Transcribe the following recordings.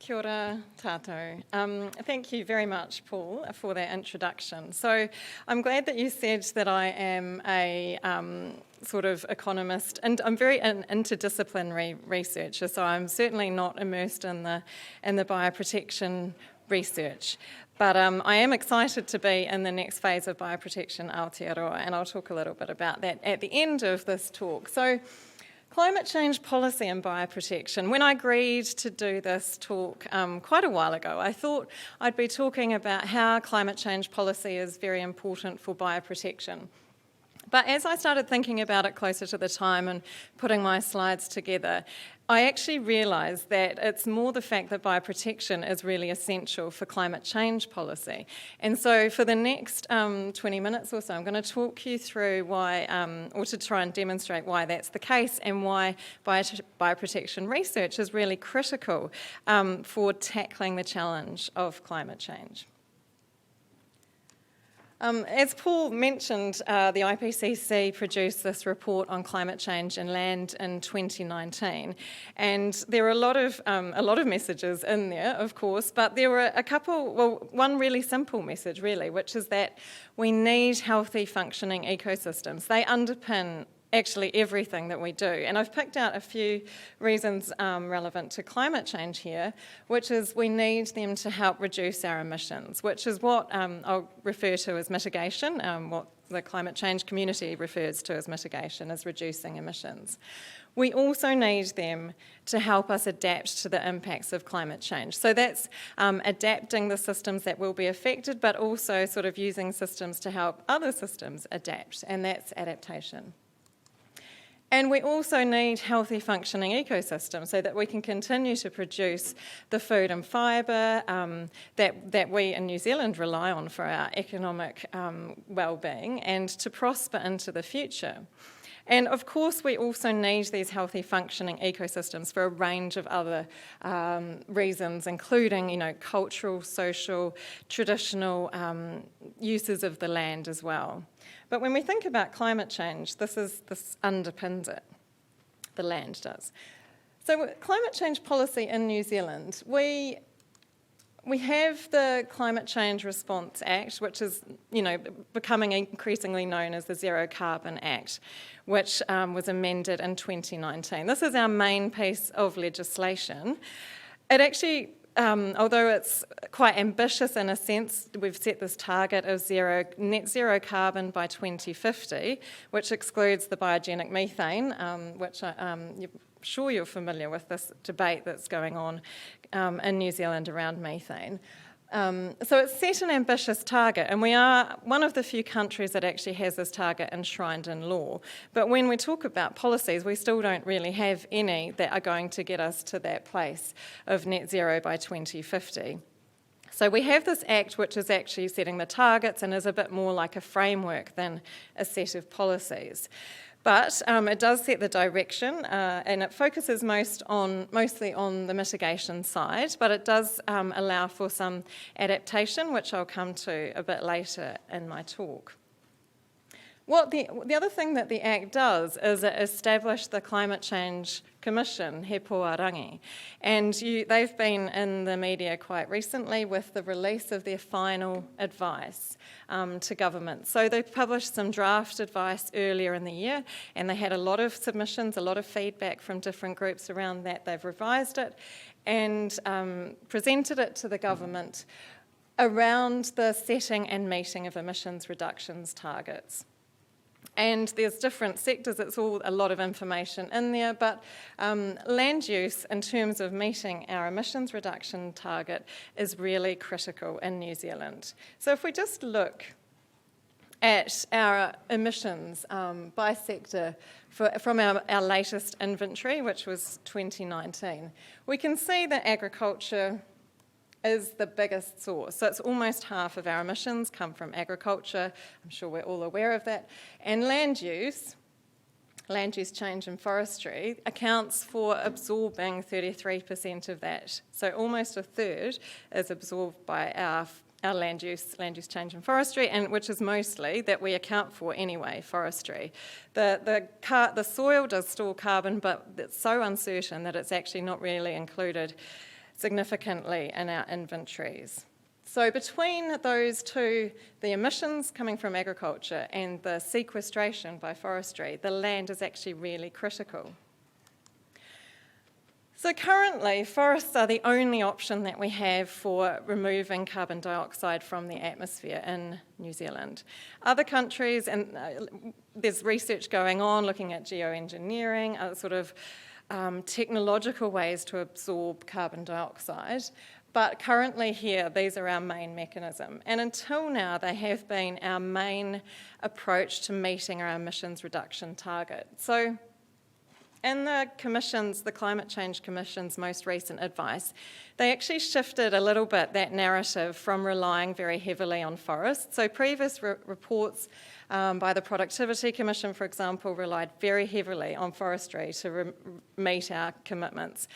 Kia ora tātou. Thank you very much, Paul, for that introduction. So I'm glad that you said that I am a sort of economist, and I'm very interdisciplinary researcher, so I'm certainly not immersed in the bioprotection research. But I am excited to be in the next phase of bioprotection Aotearoa, and I'll talk a little bit about that at the end of this talk. So, climate change policy and bioprotection. When I agreed to do this talk quite a while ago, I thought I'd be talking about how climate change policy is very important for bioprotection. But as I started thinking about it closer to the time and putting my slides together, I actually realised that it's more the fact that bioprotection is really essential for climate change policy. And so for the next 20 minutes or so, I'm going to talk you through why, or to try and demonstrate why that's the case and why bioprotection research is really critical for tackling the challenge of climate change. As Paul mentioned, the IPCC produced this report on climate change and land in 2019, and there are a lot of messages in there, of course, but there were a couple. Well, one really simple message, really, which is that we need healthy, functioning ecosystems. They underpin actually everything that we do. And I've picked out a few reasons relevant to climate change here, which is we need them to help reduce our emissions, which is what I'll refer to as mitigation, what the climate change community refers to as mitigation, as reducing emissions. We also need them to help us adapt to the impacts of climate change. So that's adapting the systems that will be affected, but also sort of using systems to help other systems adapt, and that's adaptation. And we also need healthy functioning ecosystems so that we can continue to produce the food and fibre that we in New Zealand rely on for our economic well-being and to prosper into the future. And of course, we also need these healthy functioning ecosystems for a range of other reasons, including, cultural, social, traditional uses of the land as well. But when we think about climate change, this underpins it. The land does. So climate change policy in New Zealand, we have the Climate Change Response Act, which is, becoming increasingly known as the Zero Carbon Act, which was amended in 2019. This is our main piece of legislation. It actually, although it's quite ambitious in a sense, we've set this target of net zero carbon by 2050, which excludes the biogenic methane, which I'm sure you're familiar with this debate that's going on in New Zealand around methane. So it's set an ambitious target, and we are one of the few countries that actually has this target enshrined in law. But when we talk about policies, we still don't really have any that are going to get us to that place of net zero by 2050. So we have this act which is actually setting the targets and is a bit more like a framework than a set of policies. But it does set the direction and it focuses mostly on the mitigation side, but it does allow for some adaptation, which I'll come to a bit later in my talk. The other thing that the Act does is it established the Climate Change Commission, He Poarangi, and they've been in the media quite recently with the release of their final advice to government. So they published some draft advice earlier in the year, and they had a lot of submissions, a lot of feedback from different groups around that. They've revised it and presented it to the government around the setting and meeting of emissions reductions targets. And there's different sectors, it's all a lot of information in there, but land use in terms of meeting our emissions reduction target is really critical in New Zealand. So if we just look at our emissions by sector from our latest inventory, which was 2019, we can see that agriculture is the biggest source. So it's almost half of our emissions come from agriculture. I'm sure we're all aware of that. And land use change and forestry accounts for absorbing 33% of that. So almost a third is absorbed by our land use change and forestry, and which is mostly that we account for anyway, forestry. The soil does store carbon, but it's so uncertain that it's actually not really included. significantly in our inventories. So between those two, the emissions coming from agriculture and the sequestration by forestry, the land is actually really critical. So currently, forests are the only option that we have for removing carbon dioxide from the atmosphere in New Zealand. Other countries, and there's research going on looking at geoengineering, other sort of technological ways to absorb carbon dioxide. But currently here, these are our main mechanism. And until now, they have been our main approach to meeting our emissions reduction target. So in the Climate Change Commission's most recent advice, they actually shifted a little bit that narrative from relying very heavily on forests. So previous reports by the Productivity Commission, for example, relied very heavily on forestry to meet our commitments.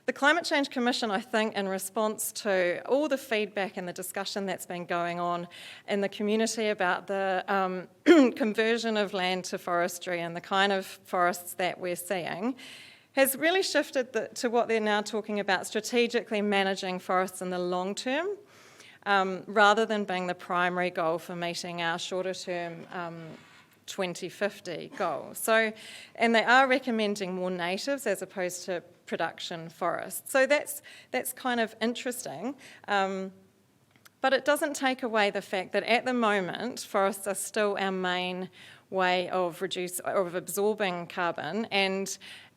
The Climate Change Commission, I think, in response to all the feedback and the discussion that's been going on in the community about the conversion of land to forestry and the kind of forests that we're seeing, has really shifted to what they're now talking about, strategically managing forests in the long term, rather than being the primary goal for meeting our shorter term 2050 goal. So, and they are recommending more natives as opposed to production forests. So that's kind of interesting, but it doesn't take away the fact that at the moment forests are still our main way of absorbing carbon, and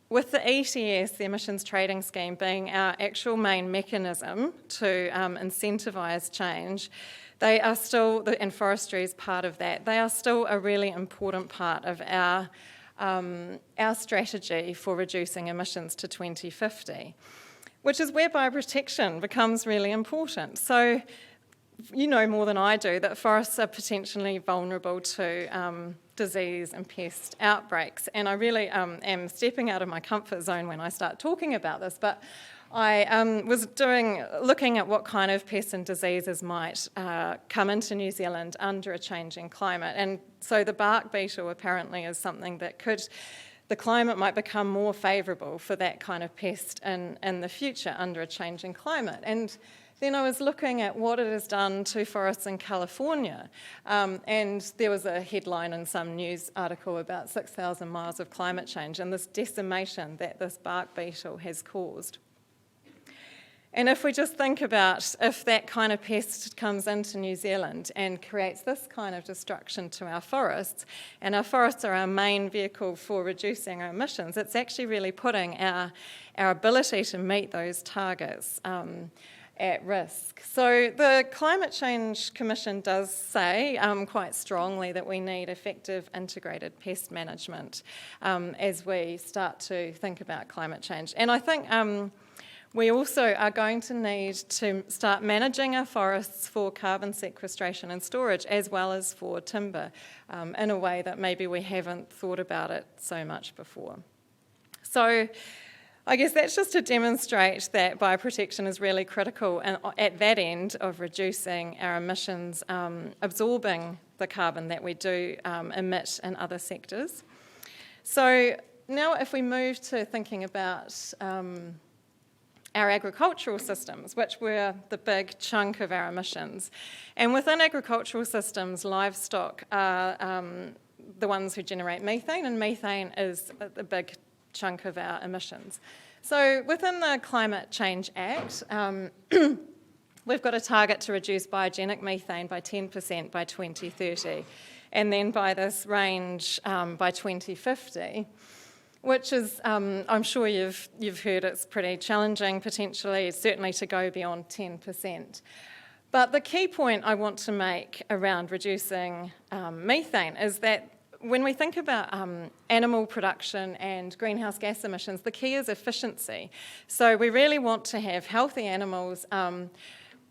with the ETS, the Emissions Trading Scheme, being our actual main mechanism to incentivise change, they are still, and forestry is part of that, they are still a really important part of our strategy for reducing emissions to 2050, which is where bioprotection becomes really important. So you know more than I do that forests are potentially vulnerable to disease and pest outbreaks, and I really am stepping out of my comfort zone when I start talking about this, but I was looking at what kind of pests and diseases might come into New Zealand under a changing climate. And so the bark beetle apparently is something that the climate might become more favourable for that kind of pest in the future under a changing climate. And then I was looking at what it has done to forests in California, and there was a headline in some news article about 6,000 miles of climate change and this decimation that this bark beetle has caused. And if we just think about if that kind of pest comes into New Zealand and creates this kind of destruction to our forests, and our forests are our main vehicle for reducing our emissions, it's actually really putting our ability to meet those targets at risk. So the Climate Change Commission does say quite strongly that we need effective integrated pest management as we start to think about climate change. And I think we also are going to need to start managing our forests for carbon sequestration and storage as well as for timber in a way that maybe we haven't thought about it so much before. So I guess that's just to demonstrate that bioprotection is really critical and at that end of reducing our emissions, absorbing the carbon that we do emit in other sectors. So now if we move to thinking about our agricultural systems, which were the big chunk of our emissions. And within agricultural systems, livestock are the ones who generate methane, and methane is a big chunk of our emissions. So within the Climate Change Act, we've got a target to reduce biogenic methane by 10% by 2030, and then by this range by 2050. Which is, I'm sure you've heard it's pretty challenging potentially, certainly to go beyond 10%. But the key point I want to make around reducing methane is that when we think about animal production and greenhouse gas emissions, the key is efficiency. So we really want to have healthy animals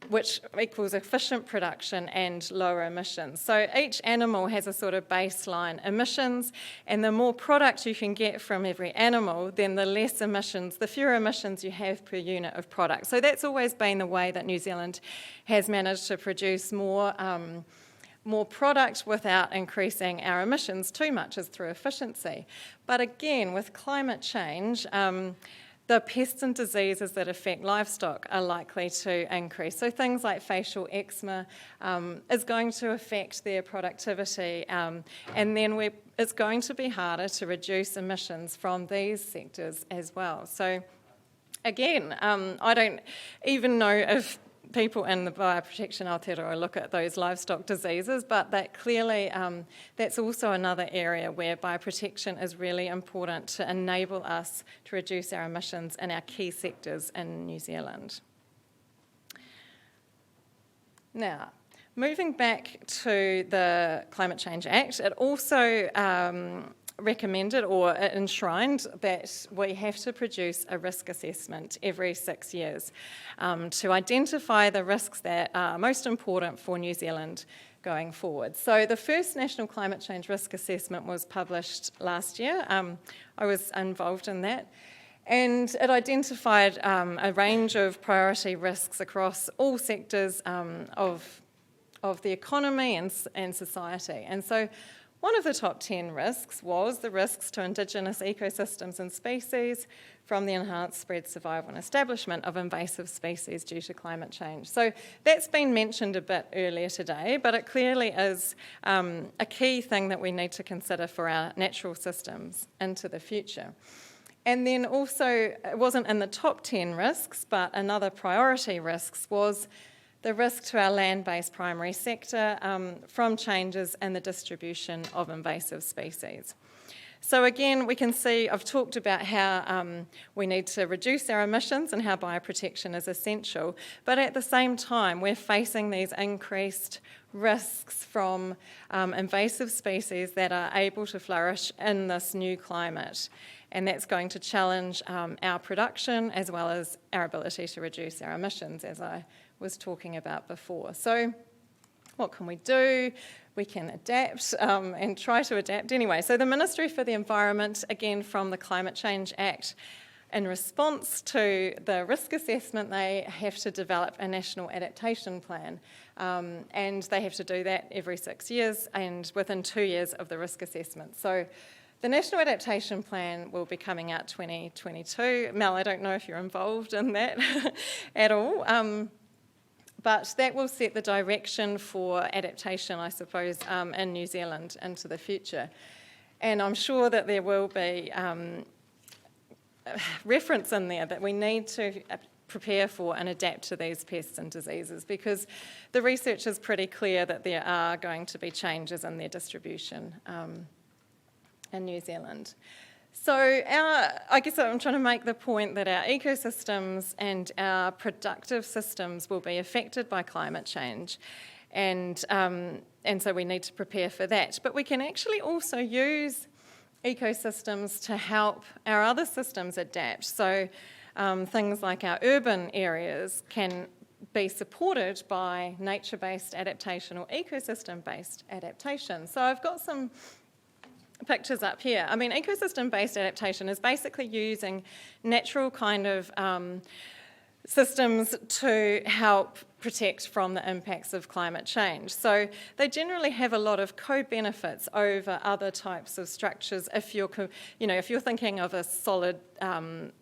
which equals efficient production and lower emissions. So each animal has a sort of baseline emissions, and the more product you can get from every animal, then the less emissions, the fewer emissions you have per unit of product. So that's always been the way that New Zealand has managed to produce more product without increasing our emissions too much, is through efficiency. But again, with climate change, the pests and diseases that affect livestock are likely to increase. So things like facial eczema is going to affect their productivity, and then it's going to be harder to reduce emissions from these sectors as well. So again, I don't even know if people in the bioprotection Aotearoa look at those livestock diseases, but that clearly, that's also another area where bioprotection is really important to enable us to reduce our emissions in our key sectors in New Zealand. Now, moving back to the Climate Change Act, it also recommended or enshrined that we have to produce a risk assessment every 6 years to identify the risks that are most important for New Zealand going forward. So the first National Climate Change Risk Assessment was published last year. I was involved in that. And it identified a range of priority risks across all sectors of the economy and society. And so one of the top 10 risks was the risks to Indigenous ecosystems and species from the enhanced spread, survival and establishment of invasive species due to climate change. So that's been mentioned a bit earlier today, but it clearly is a key thing that we need to consider for our natural systems into the future. And then also, it wasn't in the top 10 risks, but another priority risks was the risk to our land-based primary sector from changes in the distribution of invasive species. So again, we can see, I've talked about how we need to reduce our emissions and how bioprotection is essential, but at the same time, we're facing these increased risks from invasive species that are able to flourish in this new climate. And that's going to challenge our production as well as our ability to reduce our emissions, as I was talking about before. So what can we do? We can adapt and try to adapt anyway. So the Ministry for the Environment, again from the Climate Change Act, in response to the risk assessment, they have to develop a national adaptation plan. And they have to do that every 6 years and within 2 years of the risk assessment. So the National Adaptation Plan will be coming out 2022. Mel, I don't know if you're involved in that at all. But that will set the direction for adaptation, I suppose, in New Zealand into the future. And I'm sure that there will be reference in there that we need to prepare for and adapt to these pests and diseases, because the research is pretty clear that there are going to be changes in their distribution in New Zealand. So I guess I'm trying to make the point that our ecosystems and our productive systems will be affected by climate change, and so we need to prepare for that. But we can actually also use ecosystems to help our other systems adapt. So things like our urban areas can be supported by nature-based adaptation or ecosystem-based adaptation. So I've got some pictures up here. I mean, ecosystem-based adaptation is basically using natural kind of systems to help protect from the impacts of climate change. So they generally have a lot of co-benefits over other types of structures. If you're thinking of a solid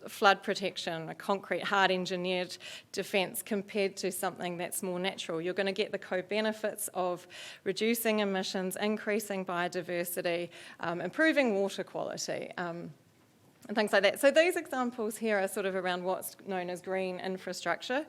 flood protection, a concrete, hard engineered defence compared to something that's more natural, you're going to get the co-benefits of reducing emissions, increasing biodiversity, improving water quality. And things like that. So these examples here are sort of around what's known as green infrastructure.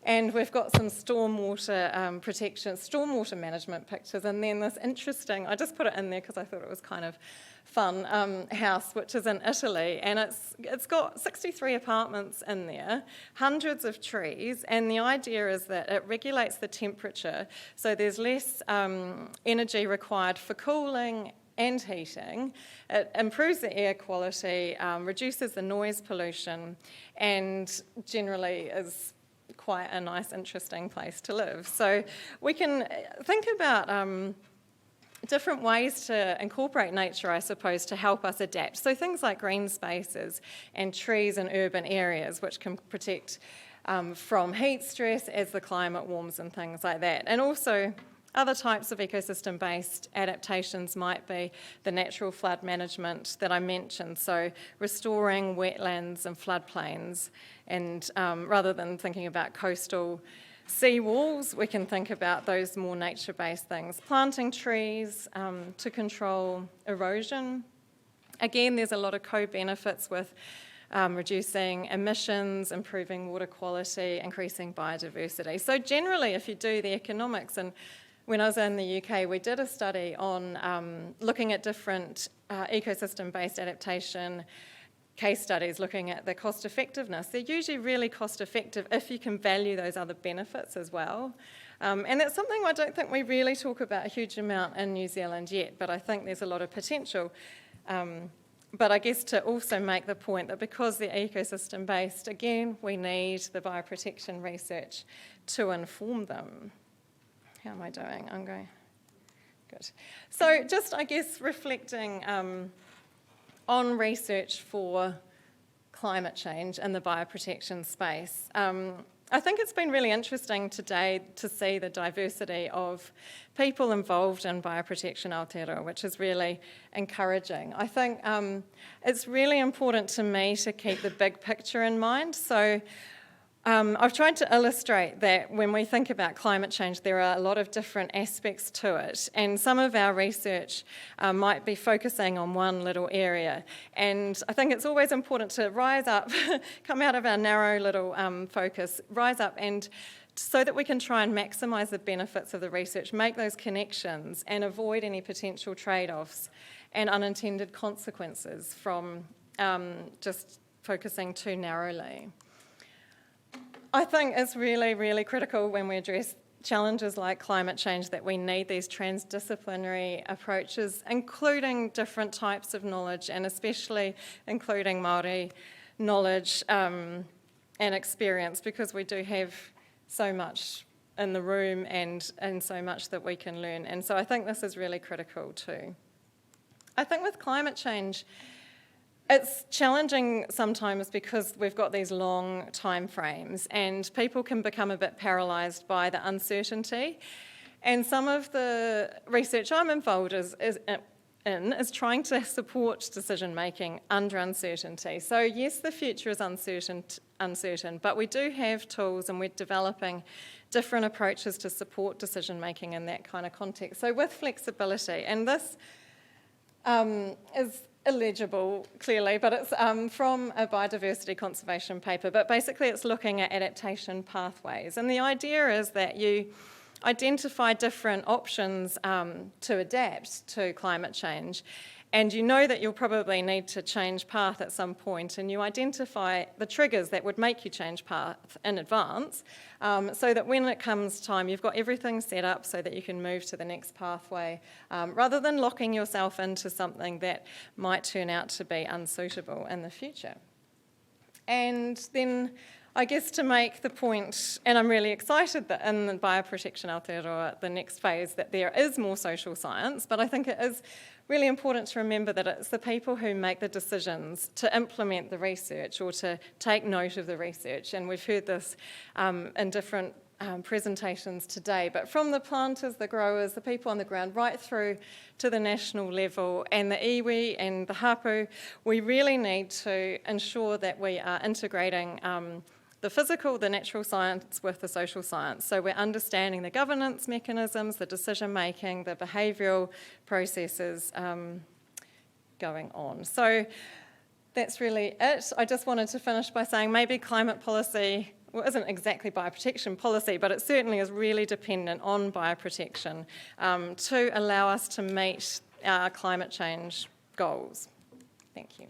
And we've got some stormwater protection, stormwater management pictures, and then this interesting, I just put it in there because I thought it was kind of fun, house, which is in Italy. And it's got 63 apartments in there, hundreds of trees, and the idea is that it regulates the temperature, so there's less energy required for cooling and heating. It improves the air quality, reduces the noise pollution, and generally is quite a nice, interesting place to live. So we can think about different ways to incorporate nature, I suppose, to help us adapt. So things like green spaces and trees in urban areas, which can protect from heat stress as the climate warms and things like that. And also Other types of ecosystem-based adaptations might be the natural flood management that I mentioned, so restoring wetlands and floodplains, and rather than thinking about coastal seawalls, we can think about those more nature-based things. Planting trees to control erosion. Again, there's a lot of co-benefits with reducing emissions, improving water quality, increasing biodiversity. So generally, if you do the economics, and when I was in the UK, we did a study on looking at different ecosystem-based adaptation case studies, looking at the cost effectiveness. They're usually really cost effective if you can value those other benefits as well. And that's something I don't think we really talk about a huge amount in New Zealand yet, but I think there's a lot of potential. But I guess to also make the point that because they're ecosystem-based, again, we need the bioprotection research to inform them. How am I doing? I'm going good. So just, I guess, reflecting on research for climate change in the bioprotection space. I think it's been really interesting today to see the diversity of people involved in bioprotection Aotearoa, which is really encouraging. I think it's really important to me to keep the big picture in mind. So I've tried to illustrate that when we think about climate change, there are a lot of different aspects to it, and some of our research might be focusing on one little area. And I think it's always important to rise up, come out of our narrow little focus, rise up, and so that we can try and maximise the benefits of the research, make those connections, and avoid any potential trade-offs and unintended consequences from just focusing too narrowly. I think it's really, really critical when we address challenges like climate change that we need these transdisciplinary approaches, including different types of knowledge, and especially including Māori knowledge and experience, because we do have so much in the room and so much that we can learn. And so I think this is really critical too. I think with climate change, it's challenging sometimes because we've got these long time frames and people can become a bit paralysed by the uncertainty. And some of the research I'm involved in is trying to support decision making under uncertainty. So yes, the future is uncertain, but we do have tools and we're developing different approaches to support decision making in that kind of context. So with flexibility, and this is illegible, clearly, but it's from a biodiversity conservation paper, but basically it's looking at adaptation pathways. And the idea is that you identify different options to adapt to climate change, and you know that you'll probably need to change path at some point, and you identify the triggers that would make you change path in advance, so that when it comes time, you've got everything set up so that you can move to the next pathway, rather than locking yourself into something that might turn out to be unsuitable in the future. And then I guess to make the point, and I'm really excited that in the Bioprotection Aotearoa, the next phase, that there is more social science, but I think it is really important to remember that it's the people who make the decisions to implement the research or to take note of the research, and we've heard this in different presentations today, but from the planters, the growers, the people on the ground, right through to the national level, and the iwi and the hapu, we really need to ensure that we are integrating the physical, the natural science with the social science. So we're understanding the governance mechanisms, the decision making, the behavioural processes going on. So that's really it. I just wanted to finish by saying maybe climate policy isn't exactly bioprotection policy, but it certainly is really dependent on bioprotection to allow us to meet our climate change goals. Thank you.